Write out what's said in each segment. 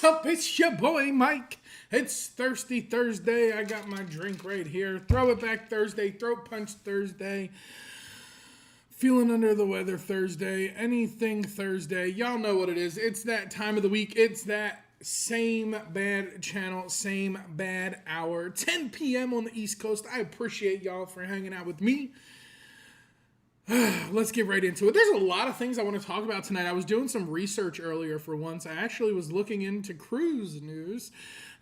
up? It's your boy Mike. It's Thirsty Thursday. I got my drink right here. Throw it back Thursday. Throat punch Thursday. Feeling under the weather Thursday. Anything Thursday. Y'all know what it is. It's that time of the week. It's that same bad channel, same bad hour. 10 p.m. on the East Coast. I appreciate y'all for hanging out with me. Let's get right into it. There's a lot of things I want to talk about tonight. I was doing some research earlier for once. I actually was looking into cruise news,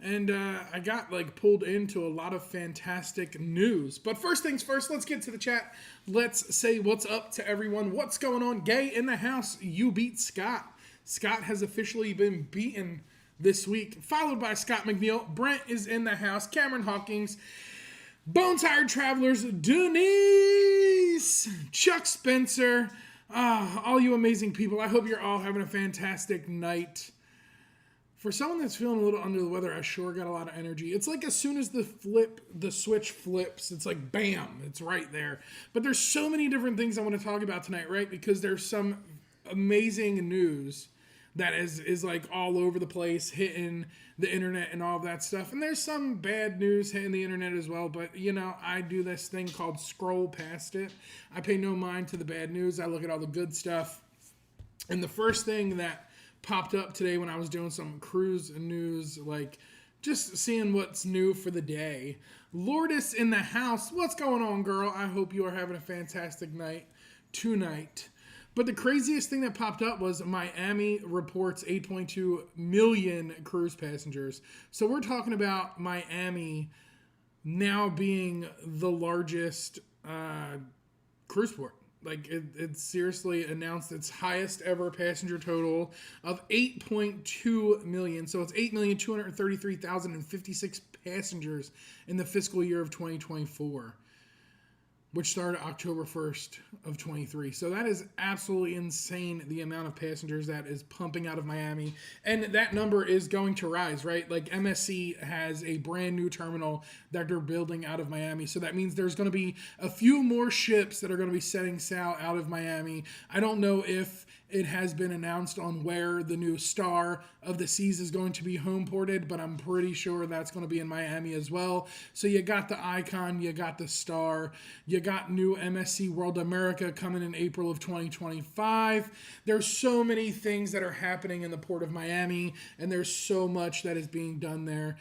and I got pulled into a lot of fantastic news. But first things first, let's get to the chat. Let's say what's up to everyone. What's going on? Gay in the house. You beat Scott. Scott has officially been beaten this week, followed by Scott McNeil. Brent is in the house. Cameron Hawkins. Bone Tired Travelers, Denise, Chuck Spencer, all you amazing people. I hope you're all having a fantastic night. For someone that's feeling a little under the weather, I sure got a lot of energy. It's like as soon as the switch flips, it's like bam, it's right there. But there's so many different things I want to talk about tonight, right? Because there's some amazing news that is like all over the place, hitting the internet and all of that stuff. And there's some bad news hitting the internet as well. But, I do this thing called scroll past it. I pay no mind to the bad news. I look at all the good stuff. And the first thing that popped up today when I was doing some cruise news, just seeing what's new for the day. Lourdes in the house. What's going on, girl? I hope you are having a fantastic night tonight. But the craziest thing that popped up was Miami reports 8.2 million cruise passengers. So we're talking about Miami now being the largest cruise port. It seriously announced its highest ever passenger total of 8.2 million. So it's 8,233,056 passengers in the fiscal year of 2024. Which started October 1st of 23. So that is absolutely insane, the amount of passengers that is pumping out of Miami. And that number is going to rise, right? MSC has a brand new terminal that they're building out of Miami. So that means there's going to be a few more ships that are going to be setting sail out of Miami. I don't know if it has been announced on where the new Star of the Seas is going to be home ported, but I'm pretty sure that's going to be in Miami as well. So you got the Icon, you got the Star, you got new MSC World America coming in April of 2025. There's so many things that are happening in the port of Miami, and there's so much that is being done there.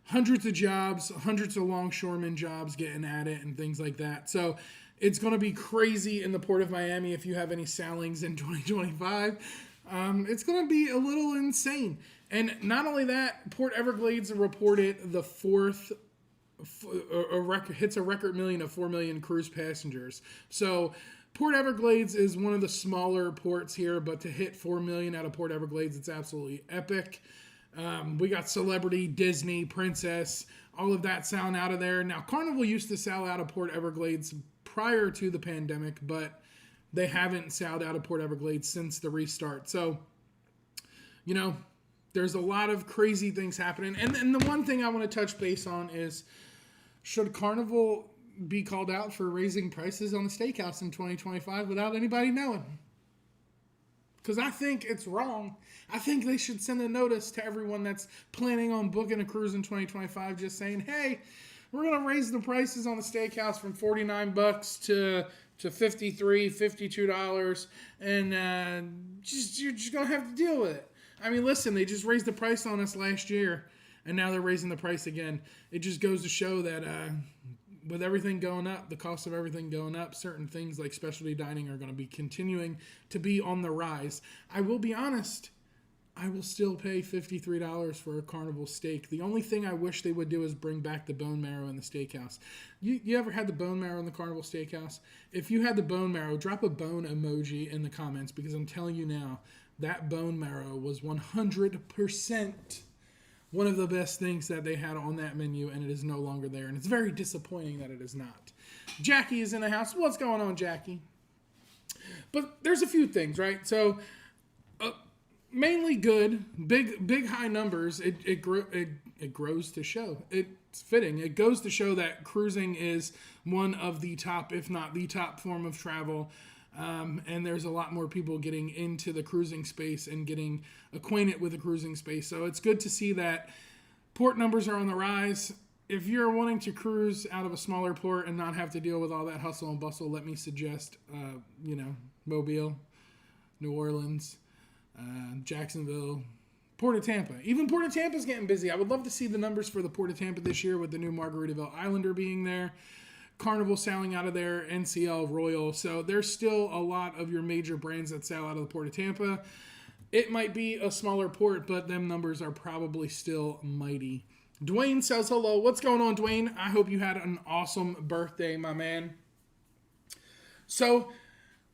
Hundreds of jobs, hundreds of longshoremen jobs getting at it and things like that. So it's going to be crazy in the port of Miami if you have any sailings in 2025. It's going to be a little insane. And not only that, Port Everglades reported the hits a record million of 4 million cruise passengers. So Port Everglades is one of the smaller ports here, but to hit 4 million out of Port Everglades, it's absolutely epic. We got Celebrity, Disney, Princess, all of that sailing out of there. Now, Carnival used to sail out of Port Everglades prior to the pandemic, but they haven't sailed out of Port Everglades since the restart. So, there's a lot of crazy things happening. And the one thing I want to touch base on is, should Carnival be called out for raising prices on the steakhouse in 2025 without anybody knowing? Because I think it's wrong. I think they should send a notice to everyone that's planning on booking a cruise in 2025 just saying, hey, we're going to raise the prices on the steakhouse from $49 to $53, $52, and you're just going to have to deal with it. I mean, listen, they just raised the price on us last year, and now they're raising the price again. It just goes to show that with everything going up, the cost of everything going up, certain things like specialty dining are going to be continuing to be on the rise. I will be honest, I will still pay $53 for a Carnival steak. The only thing I wish they would do is bring back the bone marrow in the steakhouse. You ever had the bone marrow in the Carnival steakhouse? If you had the bone marrow, drop a bone emoji in the comments, because I'm telling you now, that bone marrow was 100% one of the best things that they had on that menu, and it is no longer there. And it's very disappointing that it is not. Jackie is in the house. What's going on, Jackie? But there's a few things, right? So, mainly good, big high numbers. It grows to show. It's fitting. It goes to show that cruising is one of the top, if not the top form of travel. And there's a lot more people getting into the cruising space and getting acquainted with the cruising space. So it's good to see that port numbers are on the rise. If you're wanting to cruise out of a smaller port and not have to deal with all that hustle and bustle, let me suggest, Mobile, New Orleans, Jacksonville, Port of Tampa. Even Port of Tampa is getting busy. I would love to see the numbers for the Port of Tampa this year with the new Margaritaville Islander being there. Carnival sailing out of there, NCL, Royal. So there's still a lot of your major brands that sail out of the Port of Tampa. It might be a smaller port, but them numbers are probably still mighty. Dwayne says hello. What's going on, Dwayne? I hope you had an awesome birthday, my man. So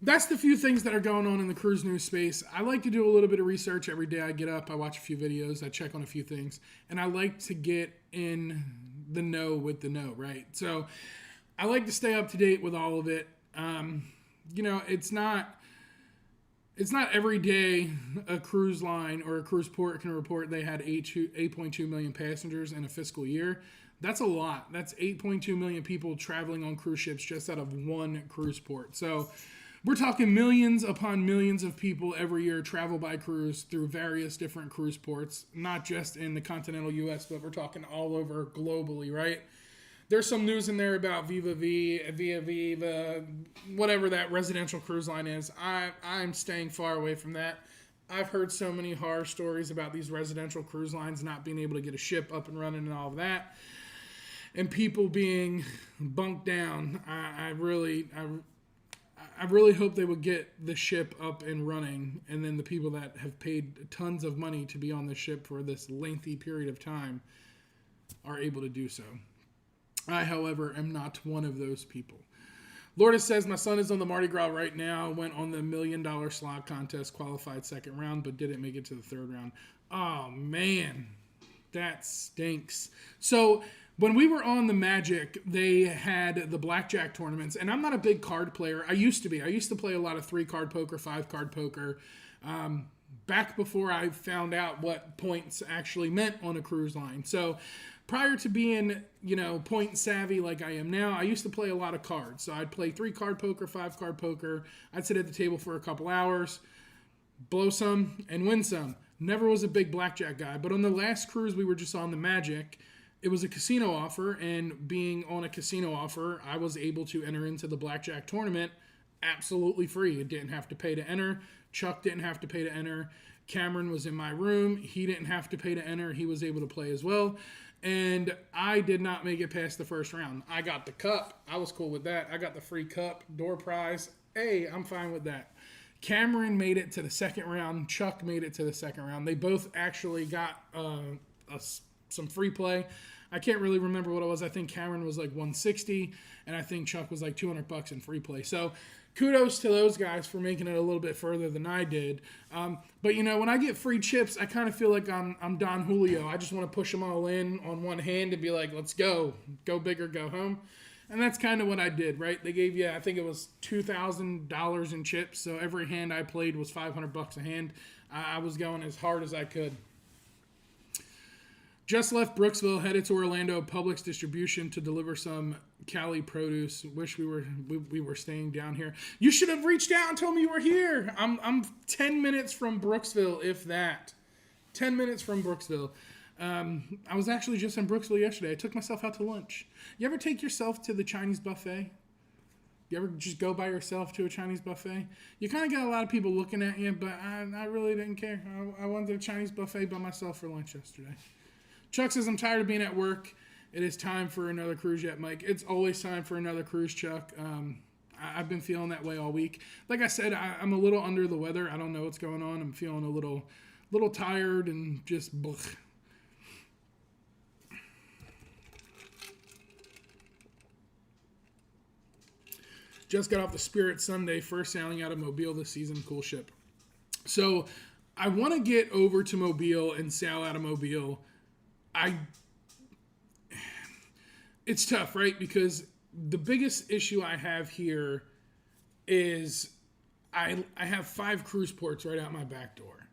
that's the few things that are going on in the cruise news space. I like to do a little bit of research every day. I get up, I watch a few videos, I check on a few things, and I like to get in the know with the know, right? So I like to stay up to date with all of it. It's not every day a cruise line or a cruise port can report they had 8.2 million passengers in a fiscal year. That's a lot. That's 8.2 million people traveling on cruise ships just out of one cruise port. So we're talking millions upon millions of people every year travel by cruise through various different cruise ports, not just in the continental U.S., but we're talking all over globally, right? There's some news in there about Viva Viva, whatever that residential cruise line is. I'm staying far away from that. I've heard so many horror stories about these residential cruise lines not being able to get a ship up and running and all of that, and people being bunked down. I really hope they would get the ship up and running, and then the people that have paid tons of money to be on the ship for this lengthy period of time are able to do so. I, however, am not one of those people. Lourdes says, my son is on the Mardi Gras right now, went on the $1 million slot contest, qualified second round, but didn't make it to the third round. Oh, man, that stinks. So when we were on the Magic, they had the blackjack tournaments, and I'm not a big card player. I used to be. I used to play a lot of 3-card poker, 5-card poker, back before I found out what points actually meant on a cruise line. So prior to being, point savvy like I am now, I used to play a lot of cards. So I'd play 3-card poker, 5-card poker. I'd sit at the table for a couple hours, blow some, and win some. Never was a big blackjack guy. But on the last cruise we were just on the Magic, it was a casino offer. And being on a casino offer, I was able to enter into the blackjack tournament absolutely free. It didn't have to pay to enter. Chuck didn't have to pay to enter. Cameron was in my room. He didn't have to pay to enter. He was able to play as well. And I did not make it past the first round. I got the cup. I was cool with that. I got the free cup, door prize. Hey, I'm fine with that. Cameron made it to the second round. Chuck made it to the second round. They both actually got some free play. I can't really remember what it was. I think Cameron was like $160, and I think Chuck was like $200 in free play. So kudos to those guys for making it a little bit further than I did. But when I get free chips, I kind of feel like I'm Don Julio. I just want to push them all in on one hand and be like, let's go big or go home. And that's kind of what I did, right? They gave you, I think it was $2,000 in chips. So every hand I played was $500 a hand. I was going as hard as I could. Just left Brooksville, headed to Orlando Publix distribution to deliver some Cali produce. Wish we were staying down here. You should have reached out and told me you were here. I'm 10 minutes from Brooksville, if that. 10 minutes from Brooksville. I was actually just in Brooksville yesterday. I took myself out to lunch. You ever take yourself to the Chinese buffet? You ever just go by yourself to a Chinese buffet? You kind of got a lot of people looking at you, but I really didn't care. I went to a Chinese buffet by myself for lunch yesterday. Chuck says, I'm tired of being at work. It is time for another cruise yet, Mike. It's always time for another cruise, Chuck. I've been feeling that way all week. Like I said, I'm a little under the weather. I don't know what's going on. I'm feeling a little tired and just blech. Just got off the Spirit Sunday, first sailing out of Mobile this season. Cool ship. So I want to get over to Mobile and sail out of Mobile. It's tough, right? Because the biggest issue I have here is I have 5 cruise ports right out my back door.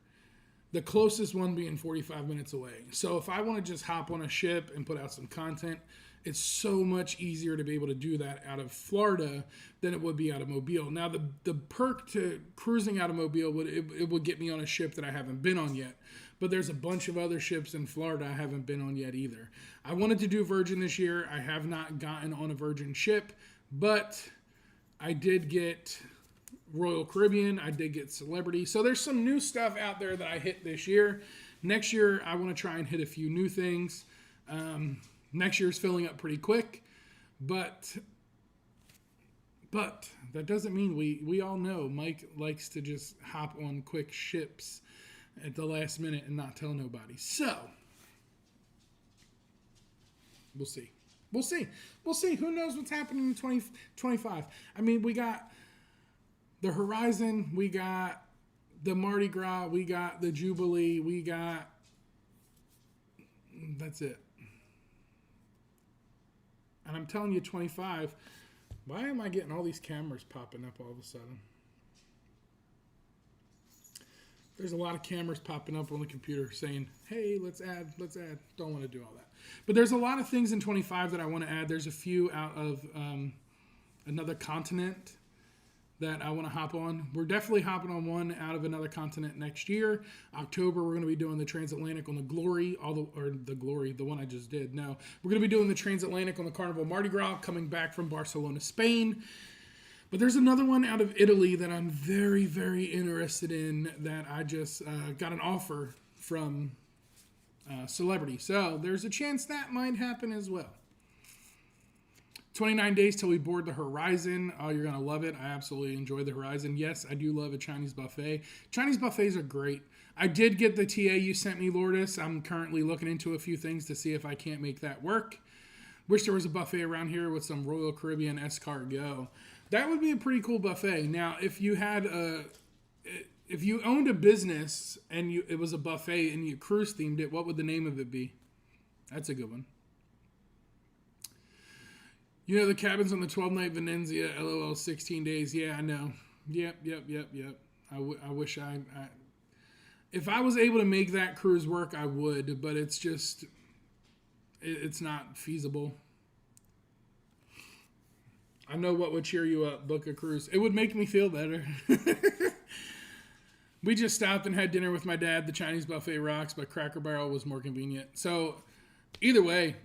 The closest one being 45 minutes away. So if I want to just hop on a ship and put out some content, it's so much easier to be able to do that out of Florida than it would be out of Mobile. Now, the perk to cruising out of Mobile would get me on a ship that I haven't been on yet. But there's a bunch of other ships in Florida I haven't been on yet either. I wanted to do Virgin this year. I have not gotten on a Virgin ship, but I did get Royal Caribbean. I did get Celebrity. So there's some new stuff out there that I hit this year. Next year, I want to try and hit a few new things. Next year's filling up pretty quick, but that doesn't mean we all know Mike likes to just hop on quick ships at the last minute and not tell nobody. So we'll see. Who knows what's happening in 2025? I mean, we got the Horizon, we got the Mardi Gras, we got the Jubilee, that's it. And I'm telling you, 25, why am I getting all these cameras popping up all of a sudden? There's a lot of cameras popping up on the computer saying, hey, let's add. Don't want to do all that. But there's a lot of things in 25 that I want to add. There's a few out of another continent that I want to hop on. We're definitely hopping on one out of another continent next year. October, we're going to be doing the transatlantic on the Glory, the one I just did. No, we're going to be doing the transatlantic on the Carnival Mardi Gras, coming back from Barcelona, Spain. But there's another one out of Italy that I'm very, very interested in that I just got an offer from Celebrity. So there's a chance that might happen as well. 29 days till we board the Horizon. Oh, you're going to love it. I absolutely enjoy the Horizon. Yes, I do love a Chinese buffet. Chinese buffets are great. I did get the TA you sent me, Lourdes. I'm currently looking into a few things to see if I can't make that work. Wish there was a buffet around here with some Royal Caribbean escargot. That would be a pretty cool buffet. Now, if you owned a business and it was a buffet and you cruise themed it, what would the name of it be? That's a good one. You know, the cabins on the 12-night Venezia, LOL, 16 days. Yeah, I know. Yep. I wish if I was able to make that cruise work, I would, but it's just, it's not feasible. I know what would cheer you up, book a cruise. It would make me feel better. We just stopped and had dinner with my dad. The Chinese buffet rocks, but Cracker Barrel was more convenient. So either way,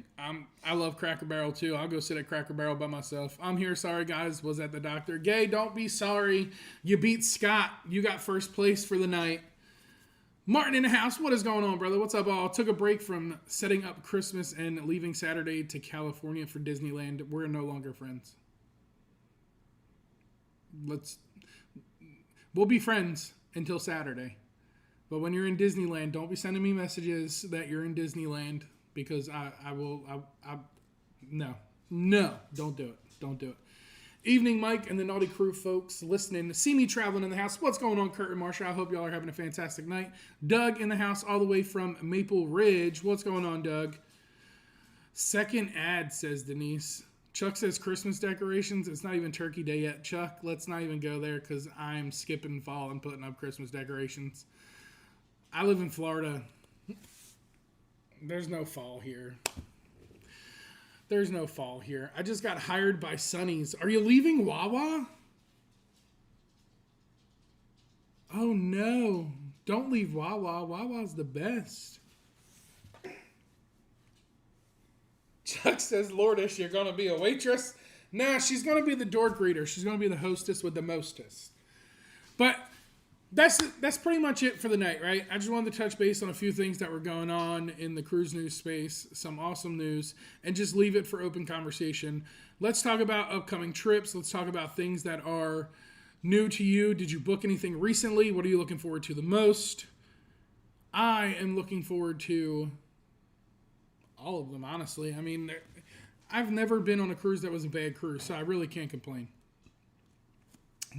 I love Cracker Barrel too. I'll go sit at Cracker Barrel by myself. I'm here. Sorry, guys. Was at the doctor. Gay, don't be sorry. You beat Scott. You got first place for the night. Martin in the house. What is going on, brother? What's up, all? Took a break from setting up Christmas and leaving Saturday to California for Disneyland. We're no longer friends. We'll be friends until Saturday. But when you're in Disneyland, don't be sending me messages that you're in Disneyland. Because no, don't do it. Evening, Mike and the Naughty Crew folks listening. See me traveling in the house. What's going on, Kurt and Marsha? I hope y'all are having a fantastic night. Doug in the house all the way from Maple Ridge. What's going on, Doug? Second ad, says Denise. Chuck says Christmas decorations. It's not even Turkey Day yet. Chuck, let's not even go there because I'm skipping fall and putting up Christmas decorations. I live in Florida. There's no fall here. I just got hired by Sonny's. Are you leaving Wawa? Oh, no. Don't leave Wawa. Wawa's the best. Chuck says, Lourdes, you're going to be a waitress? Nah, she's going to be the door greeter. She's going to be the hostess with the mostest. But that's pretty much it for the night, right? I just wanted to touch base on a few things that were going on in the cruise news space, some awesome news, and just leave it for open conversation. Let's talk about upcoming trips. Let's talk about things that are new to you. Did you book anything recently? What are you looking forward to the most? I am looking forward to all of them, honestly. I mean, I've never been on a cruise that was a bad cruise, so I really can't complain.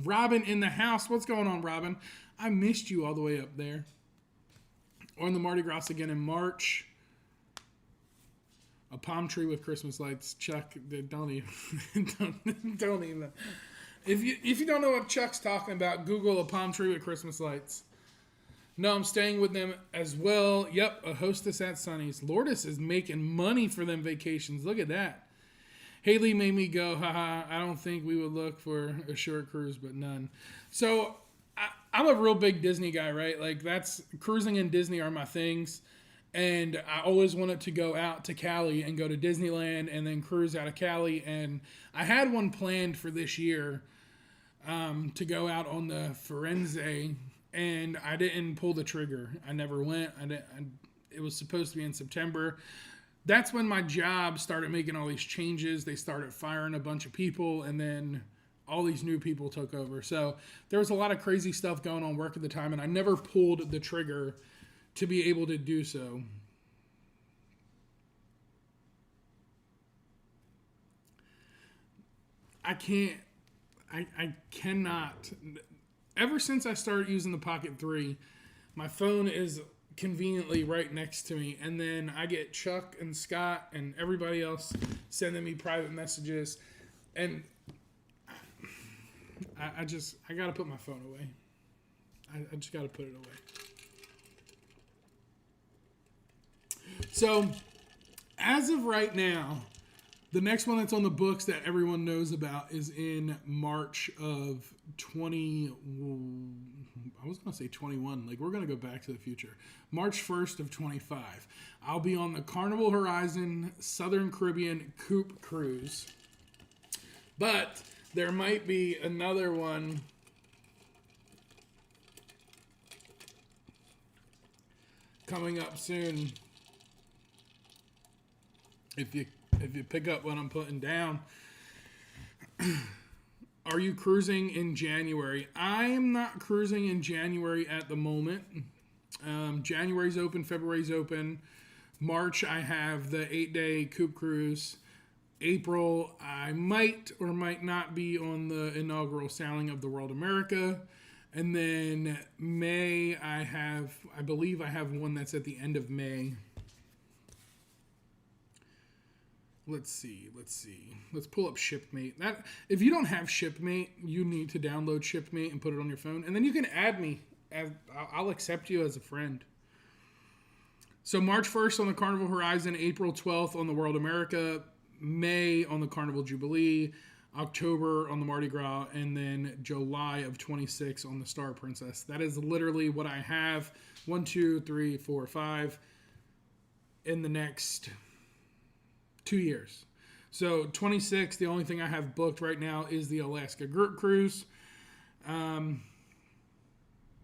Robin in the house. What's going on, Robin? I missed you all the way up there. On the Mardi Gras again in March. A palm tree with Christmas lights. Chuck, don't even. Don't even. If you don't know what Chuck's talking about, Google a palm tree with Christmas lights. No, I'm staying with them as well. Yep, a hostess at Sonny's. Lourdes is making money for them vacations. Look at that. Haley made me go, haha, I don't think we would look for a short cruise, but none. So I'm a real big Disney guy, right? Like that's cruising and Disney are my things. And I always wanted to go out to Cali and go to Disneyland and then cruise out of Cali. And I had one planned for this year to go out on the Firenze, and I didn't pull the trigger. I never went. It was supposed to be in September. That's when my job started making all these changes. They started firing a bunch of people, and then all these new people took over. So there was a lot of crazy stuff going on work at the time, and I never pulled the trigger to be able to do so. I cannot. Ever since I started using the Pocket 3, my phone is conveniently right next to me. And then I get Chuck and Scott and everybody else sending me private messages. And I got to put my phone away. I just got to put it away. So, as of right now, the next one that's on the books that everyone knows about is in March of 21. Like, we're going to go back to the future. March 1st of 25. I'll be on the Carnival Horizon Southern Caribbean Coupe Cruise. But there might be another one coming up soon. If you pick up what I'm putting down. Are you cruising in January? I am not cruising in January at the moment. January's open, February's open. March, I have the 8-day Coupe Cruise. April, I might or might not be on the inaugural sailing of the World America. And then May, I believe I have one that's at the end of May. Let's see. Let's pull up Shipmate. That if you don't have Shipmate, you need to download Shipmate and put it on your phone, and then you can add me. I'll accept you as a friend. So March 1st on the Carnival Horizon, April 12th on the World America, May on the Carnival Jubilee, October on the Mardi Gras, and then July of 26 on the Star Princess. That is literally what I have. 1, 2, 3, 4, 5 in the next 2 years. So 26, the only thing I have booked right now is the Alaska Group Cruise.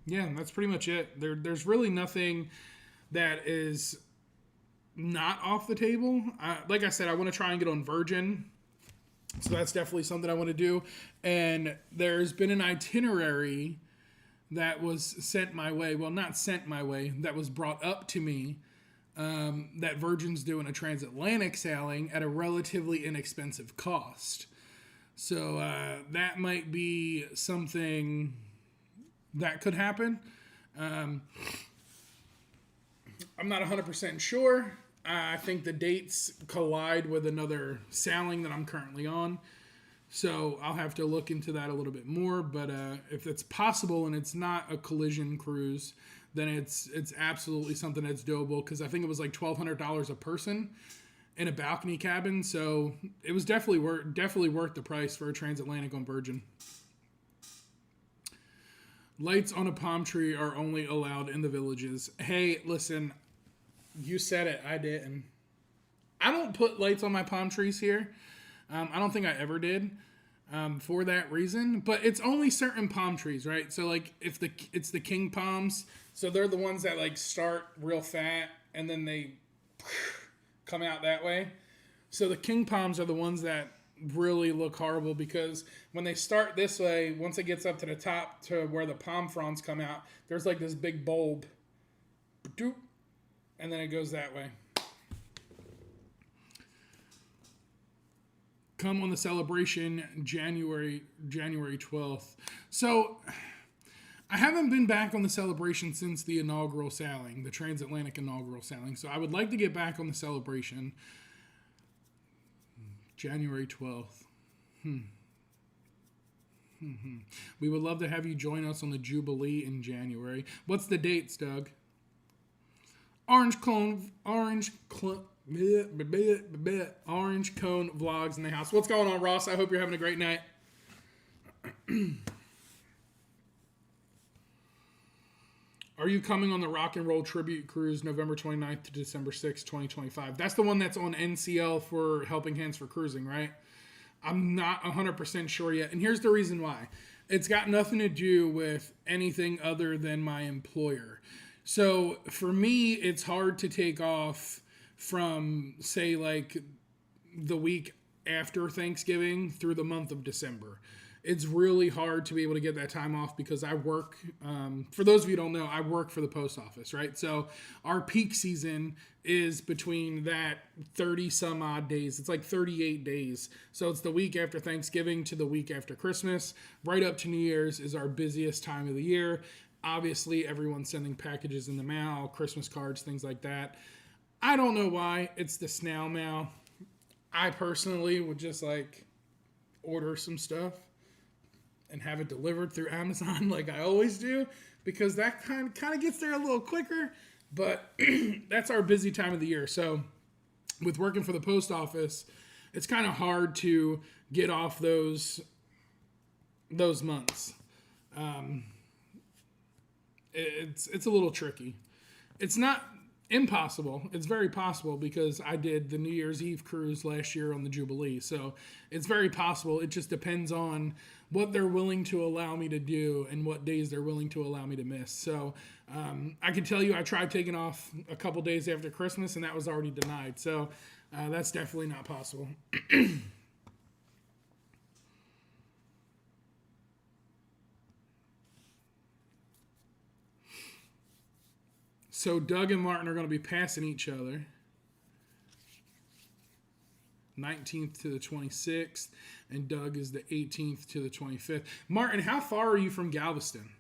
Yeah, that's pretty much it. There's really nothing that is not off the table. Like I said, I want to try and get on Virgin. So that's definitely something I want to do. And there's been an itinerary that was sent my way. Well, not sent my way. That was brought up to me. That Virgin's doing a transatlantic sailing at a relatively inexpensive cost. So that might be something that could happen. I'm not 100% sure. I think the dates collide with another sailing that I'm currently on. So I'll have to look into that a little bit more. But if it's possible and it's not a collision cruise, then it's absolutely something that's doable, because I think it was like $1,200 a person in a balcony cabin. So it was definitely worth the price for a transatlantic on Virgin. Lights on a palm tree are only allowed in the villages. Hey, listen, you said it. I didn't. I don't put lights on my palm trees here. I don't think I ever did. For that reason, but it's only certain palm trees, right? So like if it's the king palms, so they're the ones that like start real fat and then they come out that way. So the king palms are the ones that really look horrible, because when they start this way, once it gets up to the top to where the palm fronds come out, there's like this big bulb, and then it goes that way. Come on the celebration January 12th. So I haven't been back on the celebration since the inaugural sailing, the transatlantic inaugural sailing. So I would like to get back on the celebration January 12th. We would love to have you join us on the Jubilee in January. What's the dates, Doug? Orange Orange Cone Vlogs in the house. What's going on, Ross? I hope you're having a great night. Are you coming on the Rock and Roll Tribute Cruise November 29th to December 6th, 2025? That's the one that's on NCL for Helping Hands for Cruising, right? I'm not 100% sure yet. And here's the reason why. It's got nothing to do with anything other than my employer. So for me, it's hard to take off from, say, like the week after Thanksgiving through the month of December. It's really hard to be able to get that time off because I work, for those of you who don't know, I work for the post office, right? So our peak season is between that 30 some odd days. It's like 38 days. So it's the week after Thanksgiving to the week after Christmas. Right up to New Year's is our busiest time of the year. Obviously, everyone's sending packages in the mail, Christmas cards, things like that. I don't know why. It's the snail mail. I personally would just like order some stuff and have it delivered through Amazon like I always do, because that kind of gets there a little quicker, but that's our busy time of the year. So with working for the post office, it's kind of hard to get off those months. It's a little tricky. It's not impossible. It's very possible because I did the New Year's Eve cruise last year on the Jubilee. So it's very possible. It just depends on what they're willing to allow me to do and what days they're willing to allow me to miss. So I can tell you I tried taking off a couple days after Christmas and that was already denied. So that's definitely not possible. So Doug and Martin are going to be passing each other. 19th to the 26th, and Doug is the 18th to the 25th. Martin, how far are you from Galveston?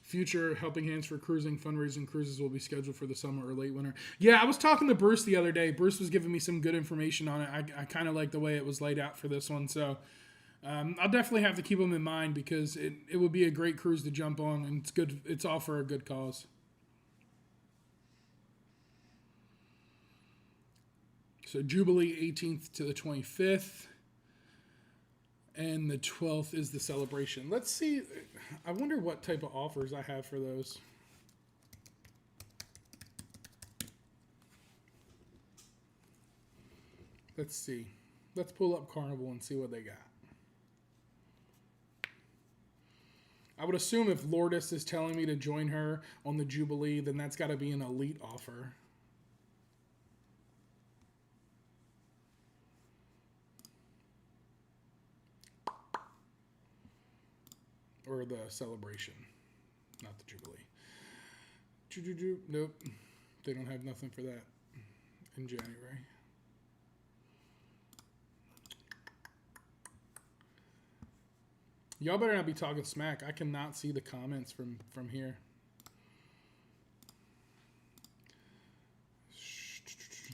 Future Helping Hands for Cruising fundraising cruises will be scheduled for the summer or late winter. Yeah, I was talking to Bruce the other day. Bruce was giving me some good information on it. I kind of like the way it was laid out for this one. So I'll definitely have to keep them in mind because it would be a great cruise to jump on, and it's good. It's all for a good cause. So Jubilee 18th to the 25th. And the 12th is the celebration. Let's see. I wonder what type of offers I have for those. Let's see. Let's pull up Carnival and see what they got. I would assume if Lourdes is telling me to join her on the Jubilee, then that's got to be an elite offer. Or the celebration, not the Jubilee. Nope, they don't have nothing for that in January. Y'all better not be talking smack. I cannot see the comments from here.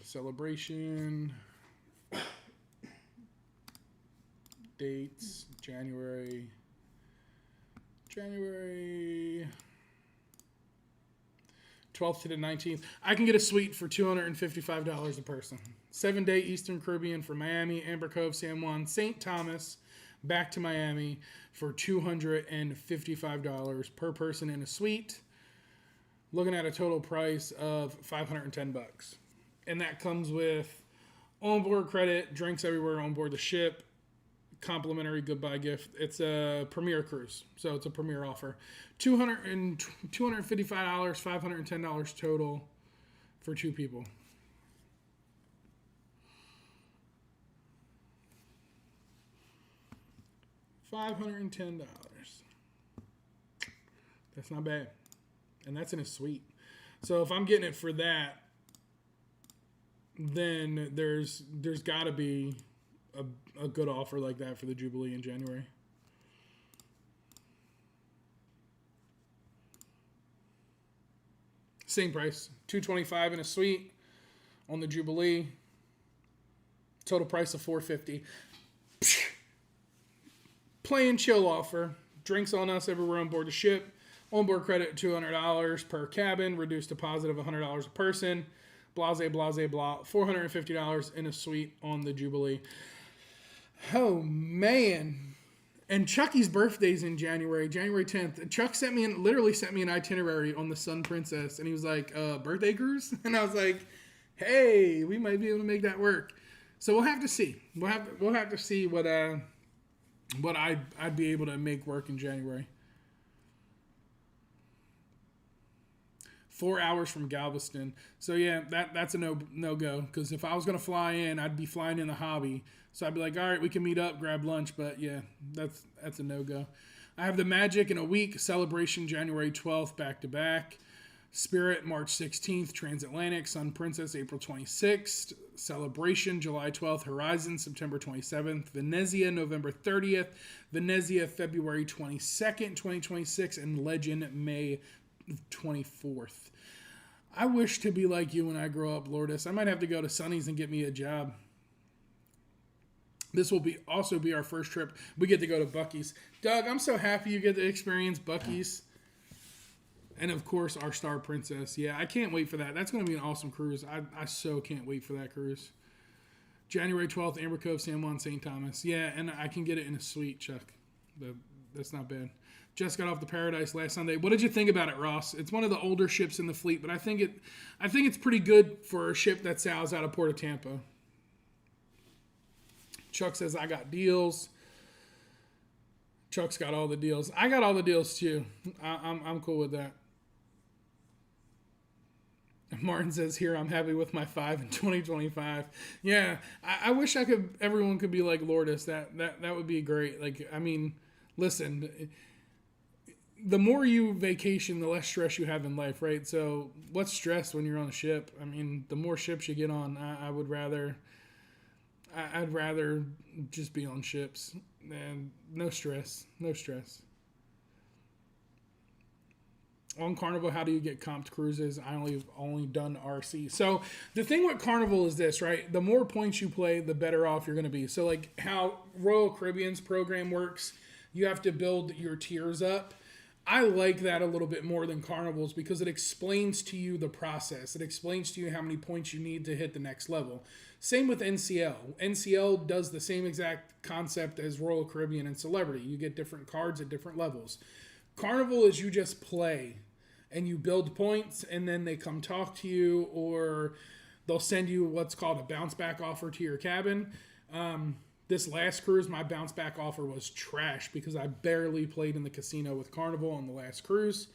Celebration. Dates, January 12th to the 19th. I can get a suite for $255 a person. 7-day Eastern Caribbean for Miami, Amber Cove, San Juan, St. Thomas, back to Miami for $255 per person in a suite. Looking at a total price of $510. And that comes with onboard credit, drinks everywhere on board the ship, complimentary goodbye gift. It's a premier cruise, so it's a premier offer. $255, $510 total for two people. $510. That's not bad, and that's in a suite. So if I'm getting it for that, then there's got to be a good offer like that for the Jubilee in January. Same price, $225 in a suite on the Jubilee. Total price of $450. Play and chill offer. Drinks on us everywhere on board the ship. Onboard credit $200 per cabin. Reduced deposit of $100 a person. Blase, blase, blah. $450 in a suite on the Jubilee. Oh, man. And Chucky's birthday's in January 10th. Chuck literally sent me an itinerary on the Sun Princess. And he was like, birthday cruise? And I was like, hey, we might be able to make that work. So we'll have to see. We'll have to see what I'd be able to make work in January. 4 hours from Galveston. So yeah, that's a no go. Because if I was gonna fly in, I'd be flying in the hobby. So I'd be like, all right, we can meet up, grab lunch. But yeah, that's a no go. I have the Magic in a week. Celebration January 12th, back to back. Spirit March 16th, Transatlantic. Sun Princess April 26th. Celebration July 12th. Horizon September 27th. Venezia November 30th. Venezia February 22nd, 2026. And Legend May 24th. I wish to be like you when I grow up, Lourdes. I might have to go to Sonny's and get me a job. This will also be our first trip. We get to go to Buc-ee's. Doug, I'm so happy you get to experience Buc-ee's. And, of course, our Star Princess. Yeah, I can't wait for that. That's going to be an awesome cruise. I so can't wait for that cruise. January 12th, Amber Cove, San Juan, St. Thomas. Yeah, and I can get it in a suite, Chuck. That's not bad. Just got off the Paradise last Sunday. What did you think about it, Ross? It's one of the older ships in the fleet, but I think it's pretty good for a ship that sails out of Port of Tampa. Chuck says, I got deals. Chuck's got all the deals. I got all the deals, too. I'm cool with that. Martin says, here, I'm happy with my 5 in 2025. Yeah, I wish everyone could be like Lourdes. That would be great. Like, I mean, listen, the more you vacation, the less stress you have in life, right? So what's stress when you're on a ship? I mean, the more ships you get on, I'd rather just be on ships. And no stress. On Carnival, how do you get comped cruises? I only done RC. So the thing with Carnival is this, right? The more points you play, the better off you're going to be. So like how Royal Caribbean's program works, you have to build your tiers up. I like that a little bit more than Carnival's because it explains to you the process. It explains to you how many points you need to hit the next level. Same with NCL. NCL does the same exact concept as Royal Caribbean and Celebrity. You get different cards at different levels. Carnival is you just play and you build points and then they come talk to you or they'll send you what's called a bounce back offer to your cabin. This last cruise, my bounce back offer was trash because I barely played in the casino with Carnival on the last cruise.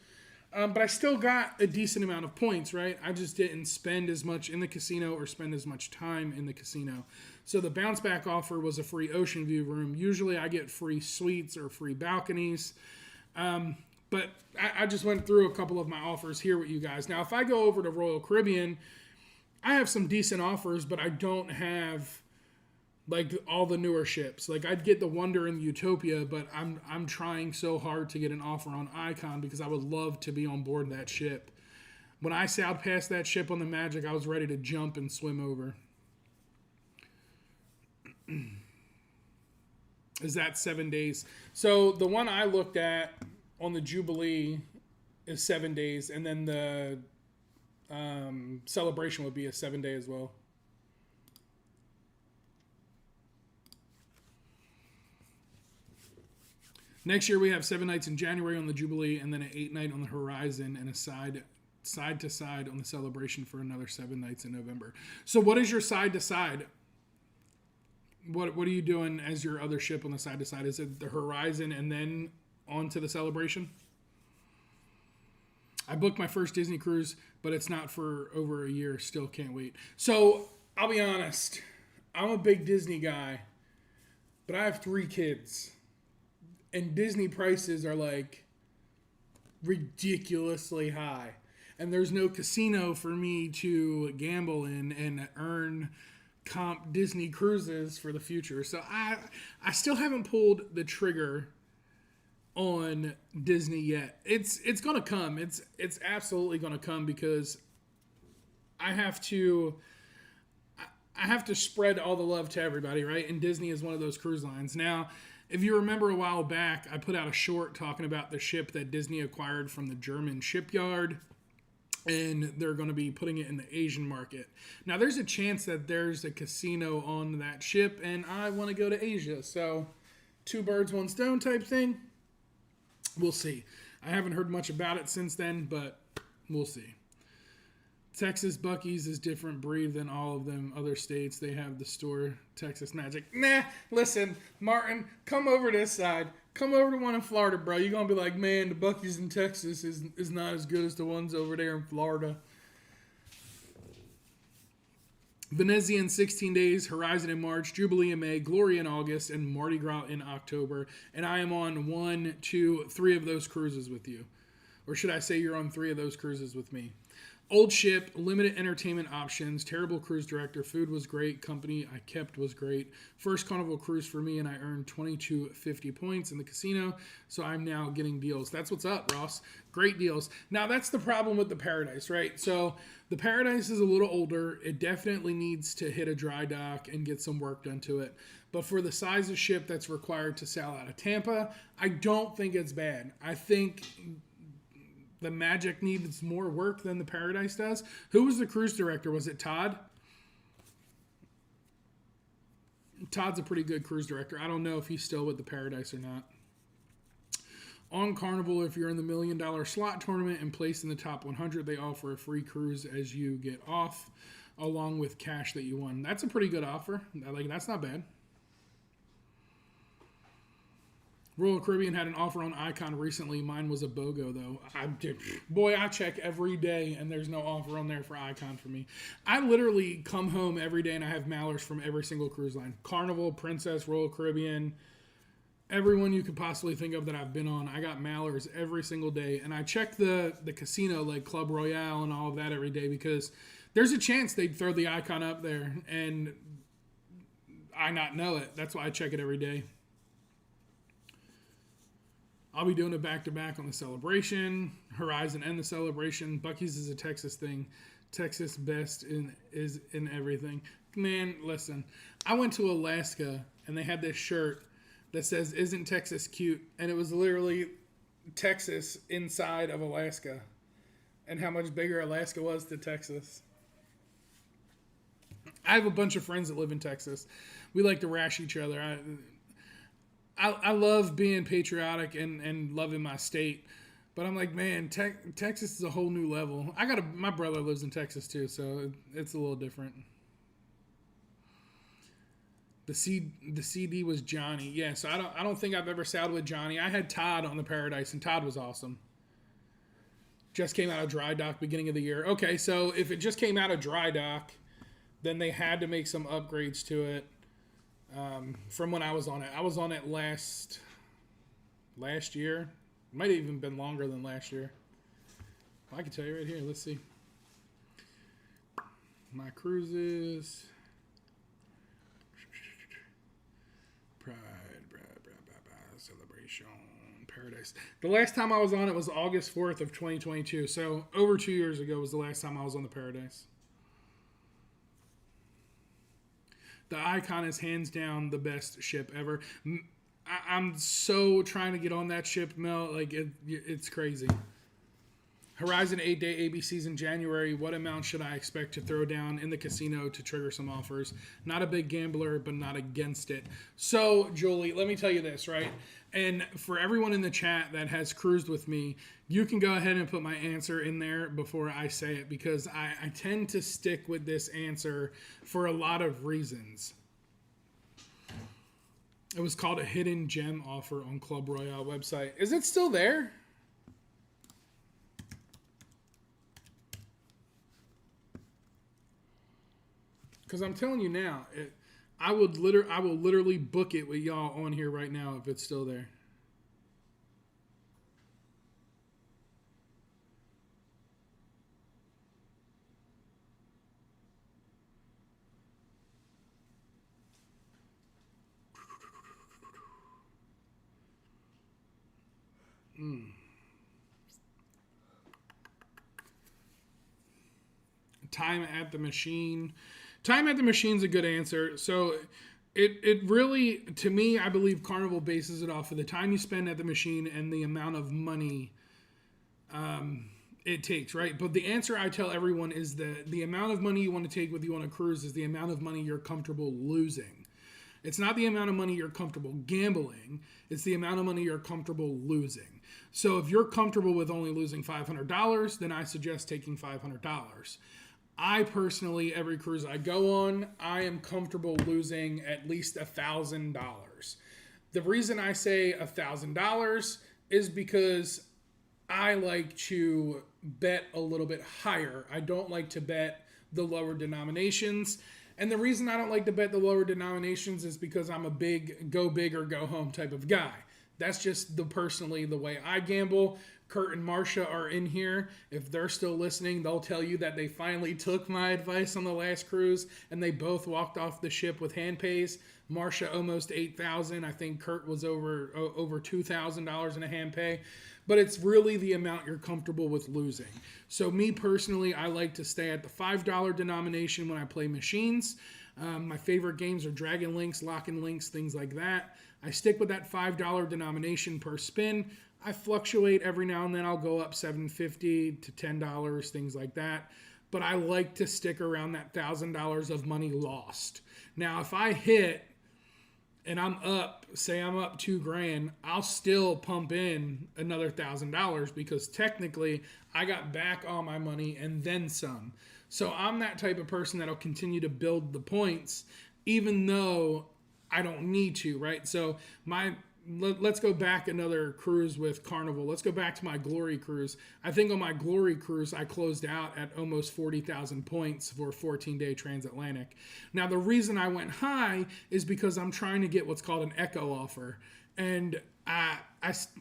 But I still got a decent amount of points, right? I just didn't spend as much in the casino or spend as much time in the casino. So the bounce back offer was a free ocean view room. Usually I get free suites or free balconies. But I just went through a couple of my offers here with you guys. Now, if I go over to Royal Caribbean, I have some decent offers, but I don't have like all the newer ships. Like I'd get the Wonder and the Utopia, but I'm trying so hard to get an offer on Icon because I would love to be on board that ship. When I sailed past that ship on the Magic, I was ready to jump and swim over. Is that 7 days? So the one I looked at on the Jubilee is 7 days, and then the Celebration would be a 7 day as well. Next year we have 7 nights in January on the Jubilee, and then an 8 night on the Horizon, and a side to side on the Celebration for another 7 nights in November. So what is your side to side? What are you doing as your other ship on the side to side? Is it the Horizon and then on to the Celebration? I booked my first Disney cruise, but it's not for over a year. Still can't wait. So I'll be honest. I'm a big Disney guy, but I have 3 kids. And Disney prices are like ridiculously high. And there's no casino for me to gamble in and earn comp Disney cruises for the future. So I still haven't pulled the trigger on Disney yet. It's going to come. It's absolutely going to come because I have to spread all the love to everybody, right? And Disney is one of those cruise lines. Now, If you remember a while back, I put out a short talking about the ship that Disney acquired from the German shipyard, and they're going to be putting it in the Asian market. Now, there's a chance that there's a casino on that ship, and I want to go to Asia. So, two birds, one stone type thing. We'll see. I haven't heard much about it since then, but we'll see. Texas Buc-ee's is different breed than all of them other states. They have the store Texas Magic. Nah, listen, Martin, come over this side. Come over to one in Florida, bro. You're going to be like, man, the Buc-ee's in Texas is not as good as the ones over there in Florida. Venezia in 16 days, Horizon in March, Jubilee in May, Glory in August, and Mardi Gras in October. And I am on 1, 2, 3 of those cruises with you. Or should I say you're on 3 of those cruises with me? Old ship, limited entertainment options, terrible cruise director, food was great, company I kept was great. First Carnival cruise for me, and I earned 2250 points in the casino, so I'm now getting deals. That's what's up, Ross. Great deals. Now, that's the problem with the Paradise, right? So the Paradise is a little older. It definitely needs to hit a dry dock and get some work done to it. But for the size of ship that's required to sail out of Tampa, I don't think it's bad. I think the Magic needs more work than the Paradise does. Who was the cruise director? Was it Todd? Todd's a pretty good cruise director. I don't know if he's still with the Paradise or not. On Carnival, if you're in the $1 million slot tournament and placed in the top 100, they offer a free cruise as you get off, along with cash that you won. That's a pretty good offer. That's not bad. Royal Caribbean had an offer on Icon recently. Mine was a BOGO, though. I check every day, and there's no offer on there for Icon for me. I literally come home every day, and I have mailers from every single cruise line. Carnival, Princess, Royal Caribbean, everyone you could possibly think of that I've been on. I got mailers every single day, and I check the casino, like Club Royale and all of that every day, because there's a chance they'd throw the Icon up there, and I not know it. That's why I check it every day. I'll be doing it back-to-back on the Celebration, Horizon, and the Celebration. Buc-ee's is a Texas thing. Texas best is in everything. Man, listen. I went to Alaska, and they had this shirt that says, "Isn't Texas cute?" And it was literally Texas inside of Alaska, and how much bigger Alaska was to Texas. I have a bunch of friends that live in Texas. We like to rash each other. I love being patriotic and loving my state, but I'm like, man, Texas is a whole new level. My brother lives in Texas too, so it's a little different. The CD was Johnny. Yeah, so I don't think I've ever sailed with Johnny. I had Todd on the Paradise, and Todd was awesome. Just came out of dry dock beginning of the year. Okay, so if it just came out of dry dock, then they had to make some upgrades to it. From when I was on it. I was on it last year. Might have even been longer than last year. I can tell you right here. Let's see. My cruises. Pride, Celebration, Paradise. The last time I was on it was August 4th of 2022. So over 2 years ago was the last time I was on the Paradise. The Icon is hands down the best ship ever. I'm so trying to get on that ship, Mel. It's crazy. Horizon 8-day ABCs in January. What amount should I expect to throw down in the casino to trigger some offers? Not a big gambler, but not against it. So, Julie, let me tell you this, right? And for everyone in the chat that has cruised with me, you can go ahead and put my answer in there before I say it, because I tend to stick with this answer for a lot of reasons. It was called a hidden gem offer on Club Royale website. Is it still there? Because I'm telling you now, I will literally book it with y'all on here right now if it's still there. Time at the Machine. Time at the Machine's a good answer. So It really, to me, I believe Carnival bases it off of the time you spend at the machine and the amount of money it takes, right? But the answer I tell everyone is that the amount of money you want to take with you on a cruise is the amount of money you're comfortable losing. It's not the amount of money you're comfortable gambling. It's the amount of money you're comfortable losing. So if you're comfortable with only losing $500, then I suggest taking $500. I personally, every cruise I go on, I am comfortable losing at least $1,000. The reason I say $1,000 is because I like to bet a little bit higher. I don't like to bet the lower denominations. And the reason I don't like to bet the lower denominations is because I'm a big go big or go home type of guy. That's just personally the way I gamble. Kurt and Marcia are in here. If they're still listening, they'll tell you that they finally took my advice on the last cruise and they both walked off the ship with hand pays. Marcia almost $8,000. I think Kurt was over $2,000 in a hand pay. But it's really the amount you're comfortable with losing. So me personally, I like to stay at the $5 denomination when I play machines. My favorite games are Dragon Links, Lock and Links, things like that. I stick with that $5 denomination per spin. I fluctuate every now and then. I'll go up $7.50 to $10, things like that. But I like to stick around that $1,000 of money lost. Now, if I hit and I'm up, say I'm up $2,000, I'll still pump in another $1,000 because technically I got back all my money and then some. So I'm that type of person that'll continue to build the points even though I don't need to, right? So let's go back another cruise with Carnival. Let's go back to my Glory cruise. I think on my Glory cruise, I closed out at almost 40,000 points for a 14-day transatlantic. Now, the reason I went high is because I'm trying to get what's called an echo offer. And I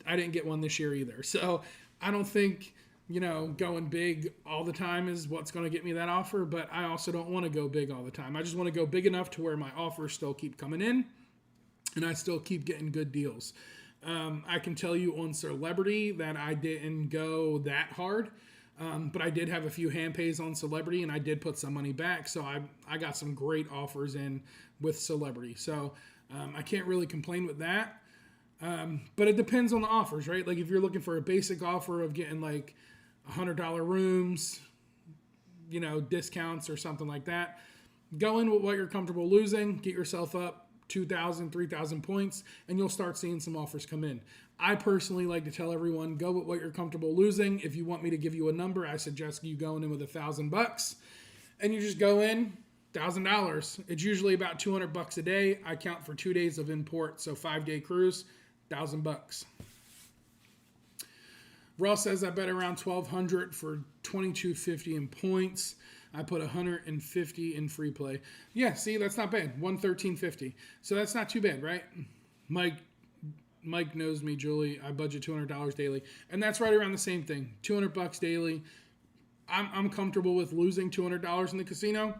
didn't get one this year either. So I don't think, going big all the time is what's going to get me that offer. But I also don't want to go big all the time. I just want to go big enough to where my offers still keep coming in. And I still keep getting good deals. I can tell you on Celebrity that I didn't go that hard. But I did have a few hand pays on Celebrity, and I did put some money back. So I got some great offers in with Celebrity. So I can't really complain with that. But it depends on the offers, right? Like if you're looking for a basic offer of getting like $100 rooms, discounts or something like that, go in with what you're comfortable losing, get yourself up 2,000, 3,000 points, and you'll start seeing some offers come in. I personally like to tell everyone, go with what you're comfortable losing. If you want me to give you a number, I suggest you going in with $1,000, and you just go in $1,000. It's usually about $200 a day. I count for 2 days of import, so 5-day cruise, $1,000. Ross says I bet around 1,200 for 2,250 in points. I put 150 in free play. Yeah, see, that's not bad. 113.50. So that's not too bad, right? Mike knows me, Julie. I budget $200 daily, and that's right around the same thing. $200 daily. I'm comfortable with losing $200 in the casino.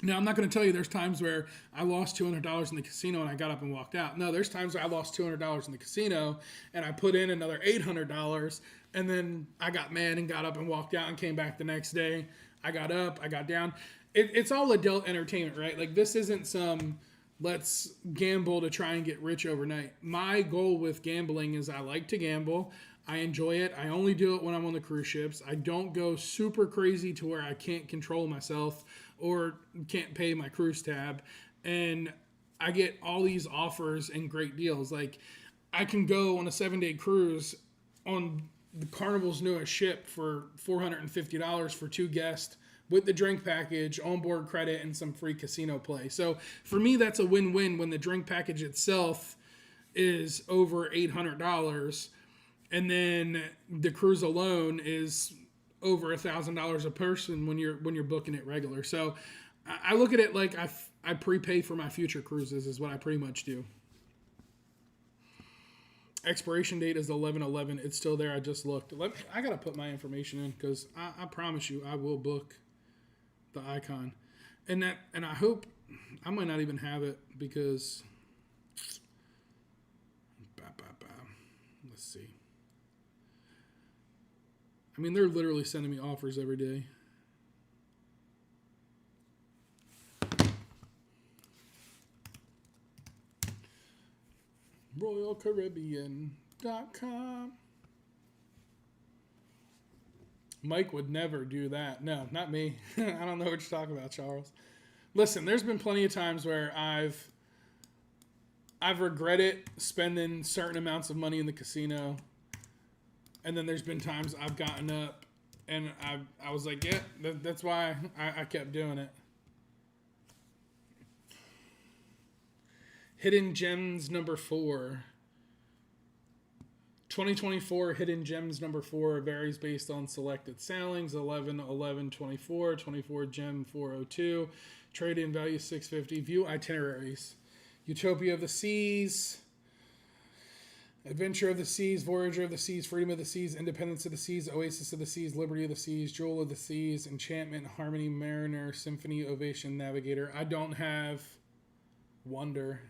Now, I'm not going to tell you there's times where I lost $200 in the casino and I got up and walked out. No, there's times where I lost $200 in the casino and I put in another $800 and then I got mad and got up and walked out and came back the next day. I got up, I got down. It's all adult entertainment, right? Like this isn't some let's gamble to try and get rich overnight. My goal with gambling is I like to gamble. I enjoy it. I only do it when I'm on the cruise ships. I don't go super crazy to where I can't control myself or can't pay my cruise tab. And I get all these offers and great deals. Like I can go on a 7-day cruise on the Carnival's newest ship for $450 for 2 guests with the drink package, onboard credit, and some free casino play. So for me, that's a win-win when the drink package itself is over $800. And then the cruise alone is over $1,000 a person when you're booking it regular. So I look at it like I prepay for my future cruises is what I pretty much do. Expiration date is 11/11. It's still there. I just looked. I got to put my information in because I promise you I will book the Icon. And I hope I might not even have it because let's see. I mean, they're literally sending me offers every day. RoyalCaribbean.com. Mike would never do that. No, not me. I don't know what you're talking about, Charles. Listen, there's been plenty of times where I've regretted spending certain amounts of money in the casino. And then there's been times I've gotten up and I was like, yeah, that's why I kept doing it. Hidden Gems number 4. 2024 Hidden Gems number 4 varies based on selected sailings. 11, 11, 24, 24 Gem 402. Trade-in value 650. View itineraries. Utopia of the Seas. Adventure of the Seas, Voyager of the Seas, Freedom of the Seas, Independence of the Seas, Oasis of the Seas, Liberty of the Seas, Jewel of the Seas, Enchantment, Harmony, Mariner, Symphony, Ovation, Navigator. I don't have Wonder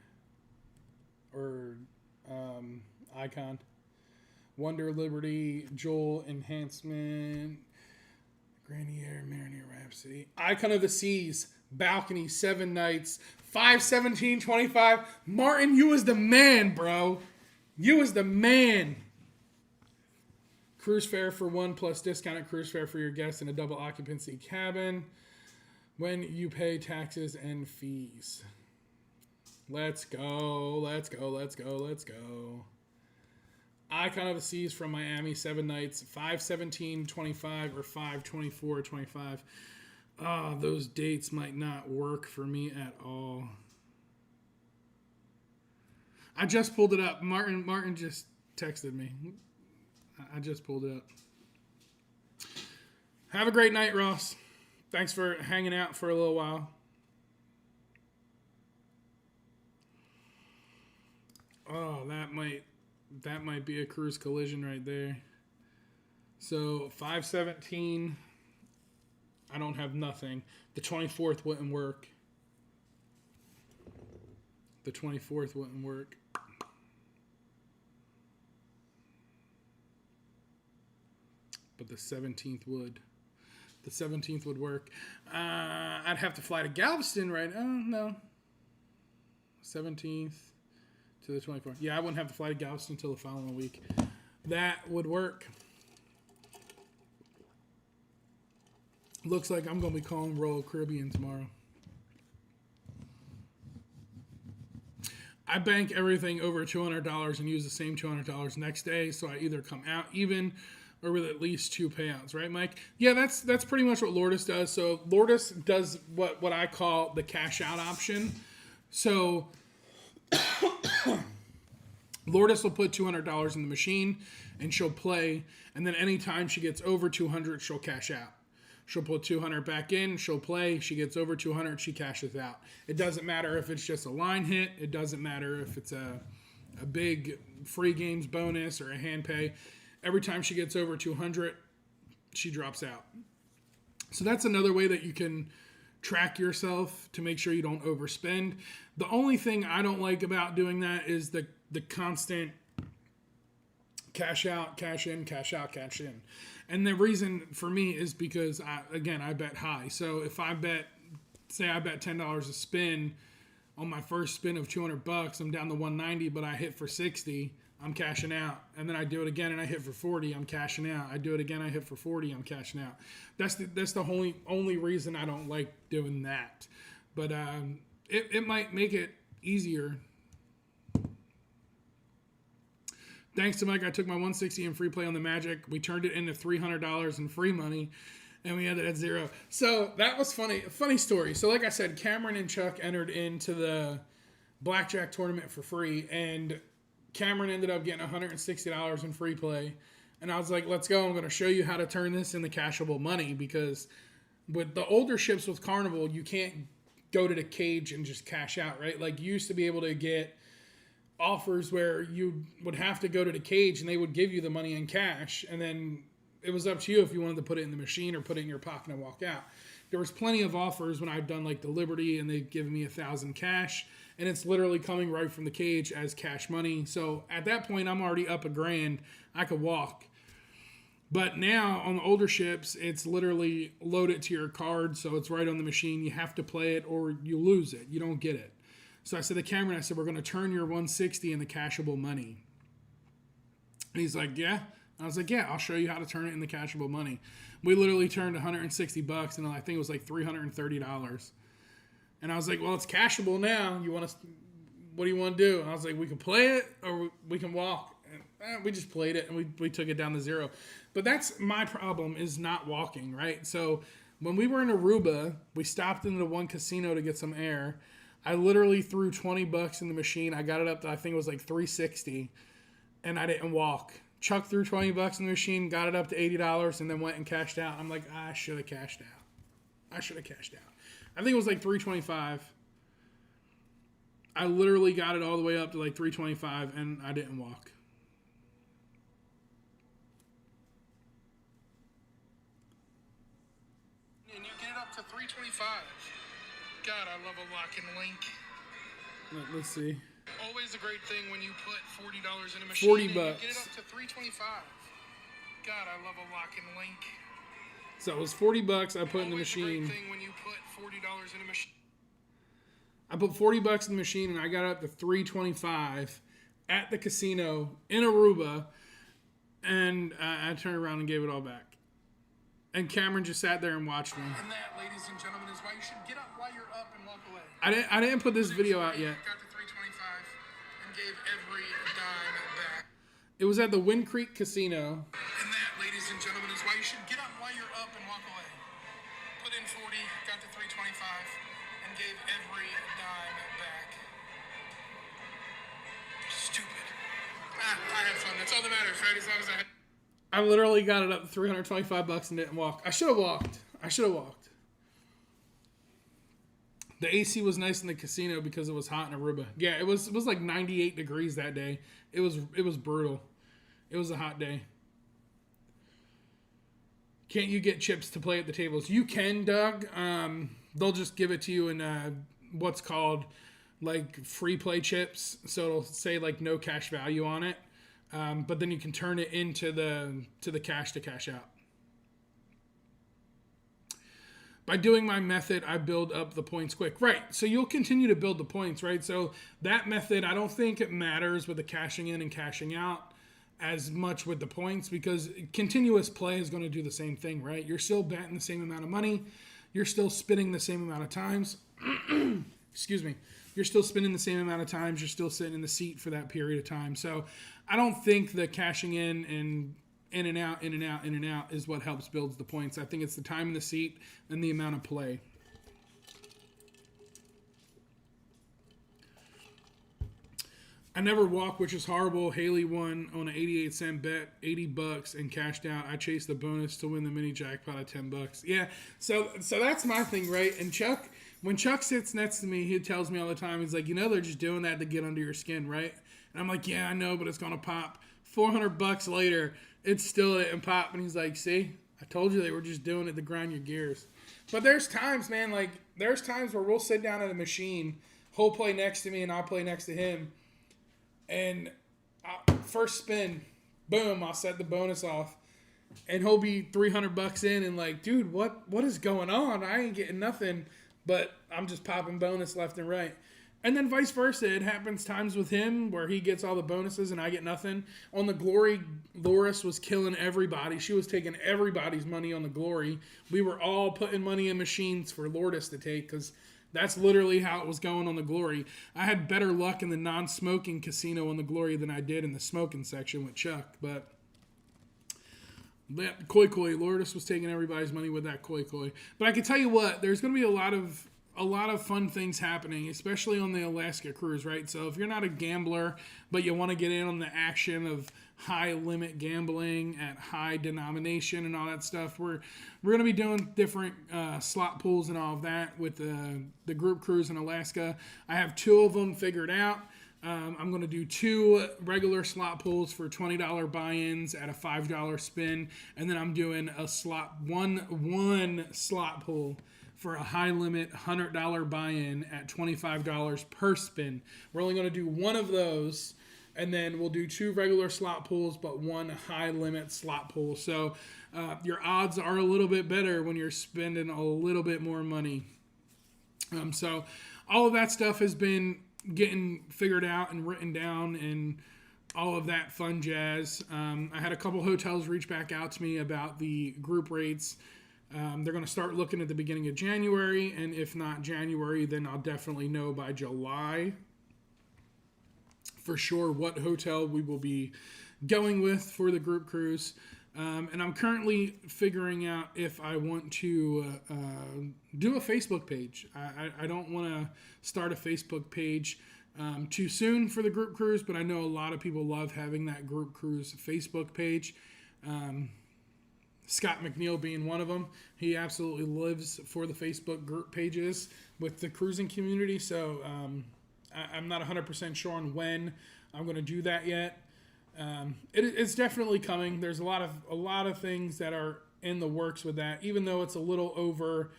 or Icon. Wonder, Liberty, Jewel, Enhancement, Granier, Mariner, Rhapsody. Icon of the Seas, Balcony, 7 nights, 5/17/25. Martin, you was the man, bro. You was the man. Cruise fare for 1 plus discounted cruise fare for your guests in a double occupancy cabin when you pay taxes and fees. Let's go. Let's go. Let's go. Let's go. Icon of the Seas from Miami, 7 nights, 5/17/25 or 5/24/25. Those dates might not work for me at all. I just pulled it up. Martin just texted me. I just pulled it up. Have a great night, Ross. Thanks for hanging out for a little while. Oh, that might be a cruise collision right there. So 5/17, I don't have nothing. The 24th wouldn't work. The 24th wouldn't work. But the 17th would. The 17th would work. I'd have to fly to Galveston, right? Oh, no. 17th to the 24th. Yeah, I wouldn't have to fly to Galveston until the following week. That would work. Looks like I'm going to be calling Royal Caribbean tomorrow. I bank everything over $200 and use the same $200 next day, so I either come out even or with at least 2 payouts, right, Mike? Yeah, that's pretty much what Lourdes does. So Lourdes does what I call the cash out option. So Lourdes will put $200 in the machine and she'll play, and then anytime she gets over 200, she'll cash out. She'll put 200 back in, she'll play, she gets over 200, she cashes out. It doesn't matter if it's just a line hit, it doesn't matter if it's a big free games bonus or a hand pay. Every time she gets over 200, she drops out. So that's another way that you can track yourself to make sure you don't overspend. The only thing I don't like about doing that is the constant cash out, cash in, cash out, cash in. And the reason for me is because, I bet high. So if I bet $10 a spin on my first spin of $200, I'm down to 190, but I hit for 60, I'm cashing out. And then I do it again and I hit for 40, I'm cashing out. I do it again, I hit for 40, I'm cashing out. That's the only reason I don't like doing that. But it might make it easier. Thanks to Mike, I took my 160 in free play on the Magic. We turned it into $300 in free money, and we ended at 0. So that was funny. A funny story. So like I said, Cameron and Chuck entered into the blackjack tournament for free, and Cameron ended up getting $160 in free play. And I was like, let's go. I'm going to show you how to turn this into cashable money, because with the older ships with Carnival, you can't go to the cage and just cash out, right? Like you used to be able to get offers where you would have to go to the cage and they would give you the money in cash, and then it was up to you if you wanted to put it in the machine or put it in your pocket and walk out. There was plenty of offers when I've done like the Liberty and they've given me $1,000 cash, and it's literally coming right from the cage as cash money. So at that point, I'm already up $1,000. I could walk. But now on the older ships, it's literally loaded to your card, so it's right on the machine. You have to play it or you lose it. You don't get it. So I said to Cameron, I said, we're going to turn your 160 into cashable money. And he's like, yeah. I was like, yeah, I'll show you how to turn it into cashable money. We literally turned $160 and I think it was like $330. And I was like, well, it's cashable now. What do you want to do? And I was like, we can play it or we can walk. And we just played it and we took it down to zero. But that's my problem, is not walking, right? So when we were in Aruba, we stopped into one casino to get some air. I literally threw $20 in the machine. I got it up to, I think it was like 360, and I didn't walk. Chuck threw $20 in the machine, got it up to $80, and then went and cashed out. I'm like, I should have cashed out. I think it was like 325. I literally got it all the way up to like 325, and I didn't walk. And you get it up to 325. God, I love a lock and link. Let's see. Always a great thing when you put $40 in a machine. $40. You get it up to 325. God, I love a lock and link. So it was $40 I put in the machine. Always a great thing when you put $40 in a machine. I put $40 in the machine and I got up to 325 at the casino in Aruba, and I turned around and gave it all back. And Cameron just sat there and watched me. And that, ladies and gentlemen, is why you should get up while you're up and walk away. I didn't put this video out yet. Got to 325 and gave every dime back. It was at the Wind Creek Casino. And that, ladies and gentlemen, is why you should get up while you're up and walk away. Put in 40, got to 325, and gave every dime back. Stupid. I had fun. That's all that matters, right? As long as I literally got it up to $325 and didn't walk. I should have walked. The AC was nice in the casino because it was hot in Aruba. Yeah, it was like 98 degrees that day. It was brutal. It was a hot day. Can't you get chips to play at the tables? You can, Doug. They'll just give it to you in what's called like free play chips. So it'll say like no cash value on it. But then you can turn it into the cash to cash out. By doing my method, I build up the points quick. Right, so you'll continue to build the points, right? So that method, I don't think it matters with the cashing in and cashing out as much with the points, because continuous play is going to do the same thing, right? You're still betting the same amount of money. You're still spinning the same amount of times. Excuse me. You're still spinning the same amount of times. You're still sitting in the seat for that period of time. So I don't think the cashing in and in and out is what helps build the points. I think it's the time in the seat and the amount of play. I never walk, which is horrible. Haley won on an 88-cent bet, $80, and cashed out. I chased the bonus to win the mini jackpot at $10. Yeah, so that's my thing, right? And Chuck, when Chuck sits next to me, he tells me all the time, he's like, they're just doing that to get under your skin, right? And I'm like, yeah, I know, but it's gonna pop. $400 later, it's still didn't pop. And he's like, see, I told you they were just doing it to grind your gears. But there's times, man, like there's times where we'll sit down at a machine, he'll play next to me and I'll play next to him. And first spin, boom, I'll set the bonus off. And he'll be $300 in and like, dude, what is going on? I ain't getting nothing, but I'm just popping bonus left and right. And then vice versa. It happens times with him where he gets all the bonuses and I get nothing. On the Glory, Loris was killing everybody. She was taking everybody's money on the Glory. We were all putting money in machines for Lourdes to take because that's literally how it was going on the Glory. I had better luck in the non-smoking casino on the Glory than I did in the smoking section with Chuck. But Koi Koi, Lourdes was taking everybody's money with that Koi Koi. But I can tell you what, there's going to be a lot of fun things happening, especially on the Alaska cruise, right? So if you're not a gambler, but you want to get in on the action of high limit gambling at high denomination and all that stuff, we're going to be doing different slot pools and all of that with the group cruise in Alaska. I have 2 of them figured out. I'm going to do 2 regular slot pools for $20 buy-ins at a $5 spin, and then I'm doing a one slot pool for a high limit $100 buy-in at $25 per spin. We're only going to do 1 of those, and then we'll do 2 regular slot pools, but 1 high limit slot pool. So your odds are a little bit better when you're spending a little bit more money. So all of that stuff has been getting figured out and written down and all of that fun jazz. I had a couple hotels reach back out to me about the group rates. They're going to start looking at the beginning of January, and if not January, then I'll definitely know by July for sure what hotel we will be going with for the group cruise. And I'm currently figuring out if I want to do a Facebook page. I don't want to start a Facebook page too soon for the group cruise, but I know a lot of people love having that group cruise Facebook page. Scott McNeil being one of them. He absolutely lives for the Facebook group pages with the cruising community. So I'm not 100% sure on when I'm going to do that yet. It's definitely coming. There's a lot of things that are in the works with that, even though it's a little over,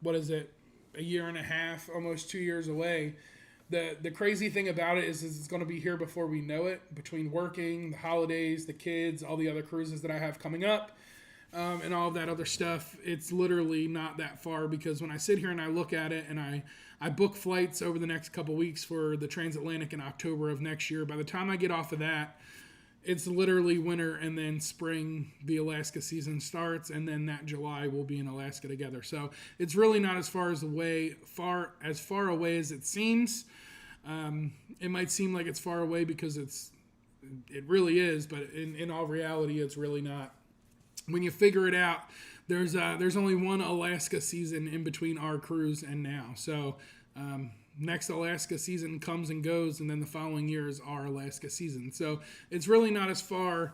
what is it, a year and a half, almost 2 years away. The crazy thing about it is it's going to be here before we know it, between working, the holidays, the kids, all the other cruises that I have coming up, and all of that other stuff. It's literally not that far, because when I sit here and I look at it and I book flights over the next couple weeks for the transatlantic in October of next year, by the time I get off of that, it's literally winter, and then spring, the Alaska season starts, and then that July we'll be in Alaska together. So it's really not as far away as it seems. It might seem like it's far away because it really is, but in all reality, it's really not. When you figure it out, there's only one Alaska season in between our cruise and now. So next Alaska season comes and goes, and then the following year is our Alaska season. So it's really not as far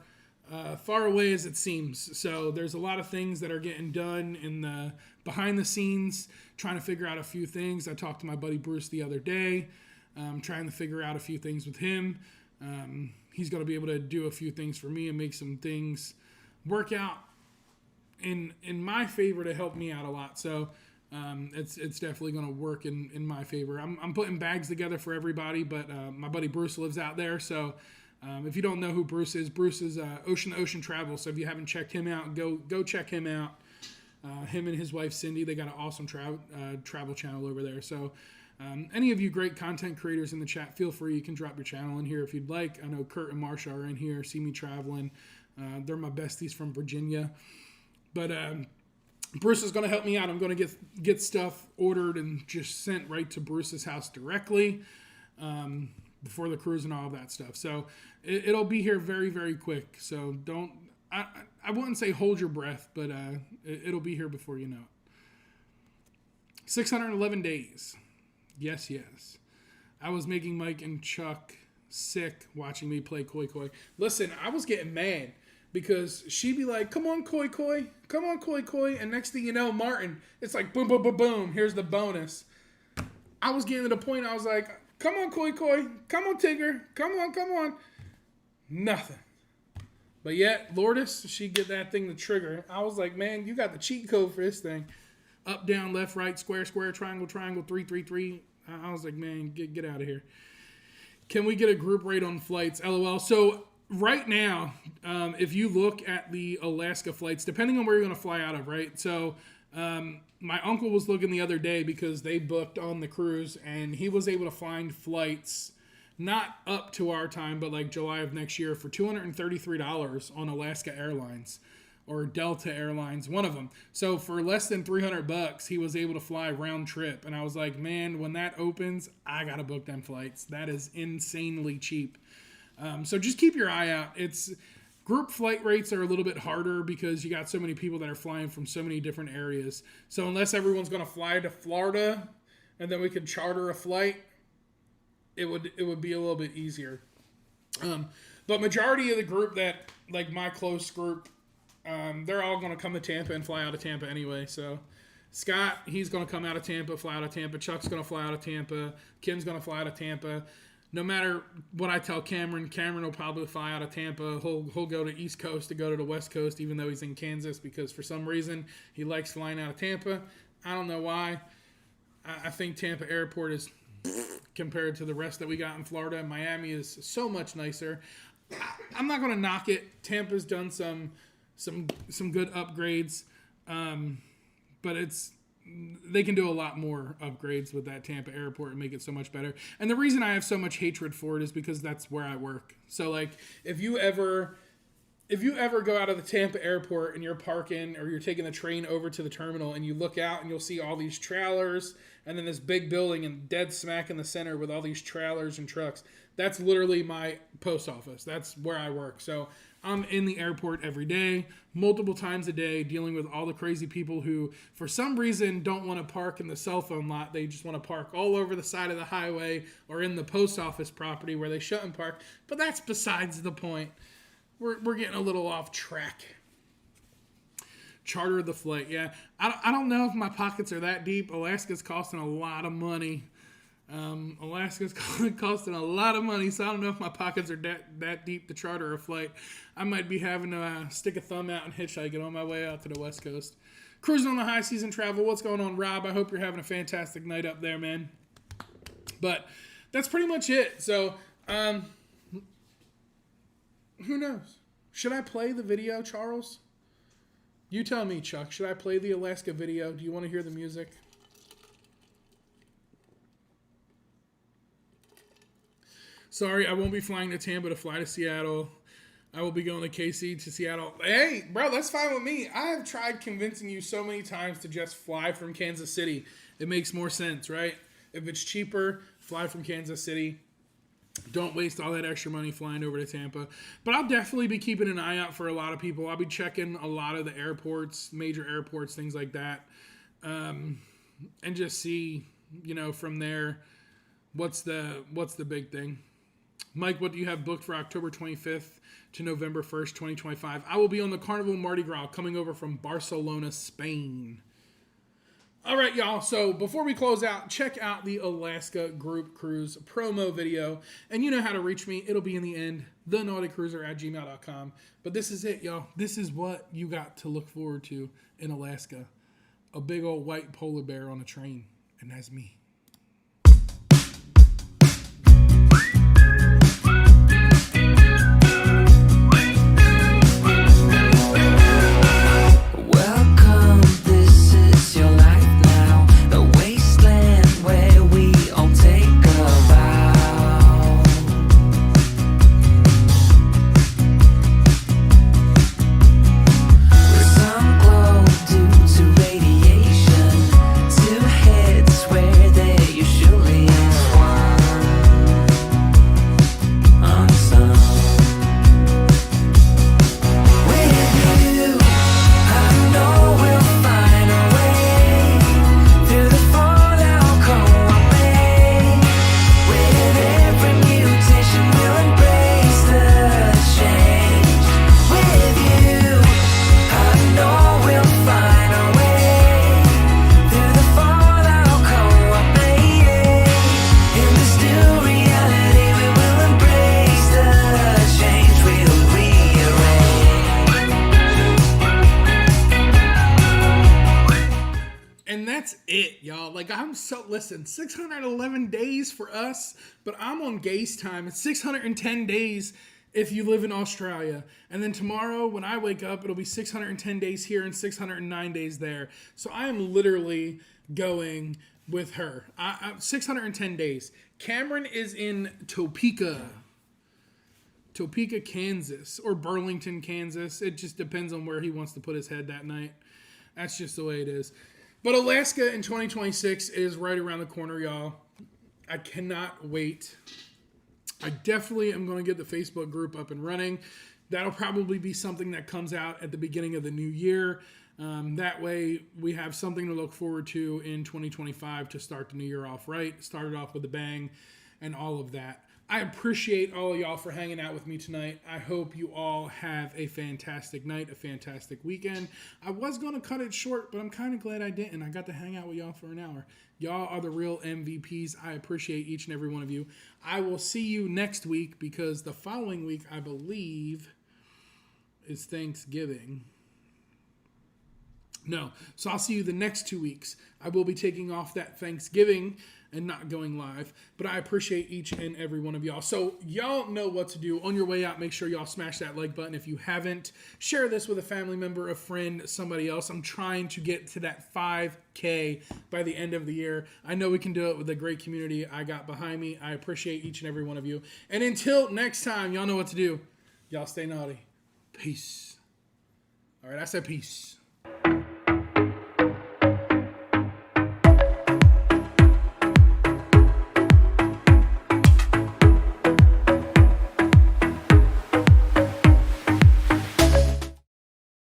away as it seems. So there's a lot of things that are getting done in the behind the scenes, trying to figure out a few things. I talked to my buddy Bruce the other day, trying to figure out a few things with him. He's going to be able to do a few things for me and make some things work out in my favor to help me out a lot. So it's definitely going to work in my favor. I'm putting bags together for everybody, but my buddy Bruce lives out there. So if you don't know who Bruce is Ocean to Ocean Travel. So if you haven't checked him out, go check him out. Him and his wife Cindy, they got an awesome travel channel over there. So any of you great content creators in the chat, feel free. You can drop your channel in here if you'd like. I know Kurt and Marsha are in here, see me traveling. They're my besties from Virginia. But Bruce is going to help me out. I'm going to get stuff ordered and just sent right to Bruce's house directly before the cruise and all of that stuff. So it'll be here very, very quick. So I wouldn't say hold your breath, but it'll be here before you know it. 611 days. Yes. I was making Mike and Chuck sick watching me play Koi Koi. Listen, I was getting mad because she'd be like, come on, Koi Koi. Come on, Koi Koi. And next thing you know, Martin, it's like boom, boom, boom, boom. Here's the bonus. I was getting to the point I was like, come on, Koi Koi. Come on, Tigger. Come on. Nothing. But yet, Lourdes, she'd get that thing to trigger. I was like, man, you got the cheat code for this thing. Up, down, left, right, square, square, triangle, triangle, 3, 3, 3. I was like, man, get out of here. Can we get a group rate on flights? LOL. So right now, if you look at the Alaska flights, depending on where you're going to fly out of, right? So my uncle was looking the other day because they booked on the cruise, and he was able to find flights not up to our time, but like July of next year for $233 on Alaska Airlines or Delta Airlines, one of them. So for less than $300, he was able to fly round trip. And I was like, man, when that opens, I got to book them flights. That is insanely cheap. So just keep your eye out. Group flight rates are a little bit harder because you got so many people that are flying from so many different areas. So unless everyone's going to fly to Florida and then we could charter a flight, it would be a little bit easier. But majority of the group that, like my close group, they're all going to come to Tampa and fly out of Tampa anyway. So Scott, he's going to come out of Tampa, fly out of Tampa. Chuck's going to fly out of Tampa. Kim's going to fly out of Tampa. No matter what I tell Cameron will probably fly out of Tampa. He'll go to East Coast to go to the West Coast, even though he's in Kansas, because for some reason he likes flying out of Tampa. I don't know why. I think Tampa Airport is compared to the rest that we got in Florida. Miami is so much nicer. I'm not going to knock it. Tampa's done some good upgrades, but it's they can do a lot more upgrades with that Tampa airport and make it so much better. And the reason I have so much hatred for it is because that's where I work. So like if you ever go out of the Tampa airport and you're parking or you're taking the train over to the terminal and you look out and you'll see all these trailers and then this big building and dead smack in the center with all these trailers and trucks, that's literally my post office. That's where I work. So I'm in the airport every day, multiple times a day, dealing with all the crazy people who, for some reason, don't want to park in the cell phone lot. They just want to park all over the side of the highway or in the post office property where they shouldn't park. But that's besides the point. We're getting a little off track. Charter the flight, yeah. I don't know if my pockets are that deep. Alaska's costing a lot of money. Alaska's costing a lot of money, so I don't know if my pockets are that deep to charter a flight. I might be having to stick a thumb out and hitchhike it on my way out to the West Coast. Cruising on the high season travel. What's going on, Rob? I hope you're having a fantastic night up there, man. But that's pretty much it. So, who knows? Should I play the video, Charles? You tell me, Chuck. Should I play the Alaska video? Do you want to hear the music? Sorry, I won't be flying to Tampa to fly to Seattle. I will be going to KC to Seattle. Hey, bro, that's fine with me. I have tried convincing you so many times to just fly from Kansas City. It makes more sense, right? If it's cheaper, fly from Kansas City. Don't waste all that extra money flying over to Tampa. But I'll definitely be keeping an eye out for a lot of people. I'll be checking a lot of the airports, major airports, things like that. And just see, from there, what's the big thing. Mike, what do you have booked for October 25th to November 1st, 2025? I will be on the Carnival Mardi Gras coming over from Barcelona, Spain. All right, y'all. So before we close out, check out the Alaska Group Cruise promo video. And you know how to reach me. It'll be in the end, thenautiCruiser@gmail.com. But this is it, y'all. This is what you got to look forward to in Alaska. A big old white polar bear on a train. And that's me. Listen, 611 days for us, but I'm on Gaze time. It's 610 days if you live in Australia. And then tomorrow when I wake up, it'll be 610 days here and 609 days there. So I am literally going with her. 610 days. Cameron is in Topeka, Kansas, or Burlington, Kansas. It just depends on where he wants to put his head that night. That's just the way it is. But Alaska in 2026 is right around the corner, y'all. I cannot wait. I definitely am going to get the Facebook group up and running. That'll probably be something that comes out at the beginning of the new year. That way we have something to look forward to in 2025 to start the new year off right. Start it off with a bang and all of that. I appreciate all of y'all for hanging out with me tonight. I hope you all have a fantastic night, a fantastic weekend. I was going to cut it short, but I'm kind of glad I didn't. I got to hang out with y'all for an hour. Y'all are the real MVPs. I appreciate each and every one of you. I will see you next week because the following week, I believe, is Thanksgiving. No. So I'll see you the next 2 weeks. I will be taking off that Thanksgiving and not going live. But I appreciate each and every one of y'all. So y'all know what to do. On your way out, make sure y'all smash that like button if you haven't. Share this with a family member, a friend, somebody else. I'm trying to get to that 5K by the end of the year. I know we can do it with the great community I got behind me. I appreciate each and every one of you. And until next time, y'all know what to do. Y'all stay naughty. Peace. All right, I said peace.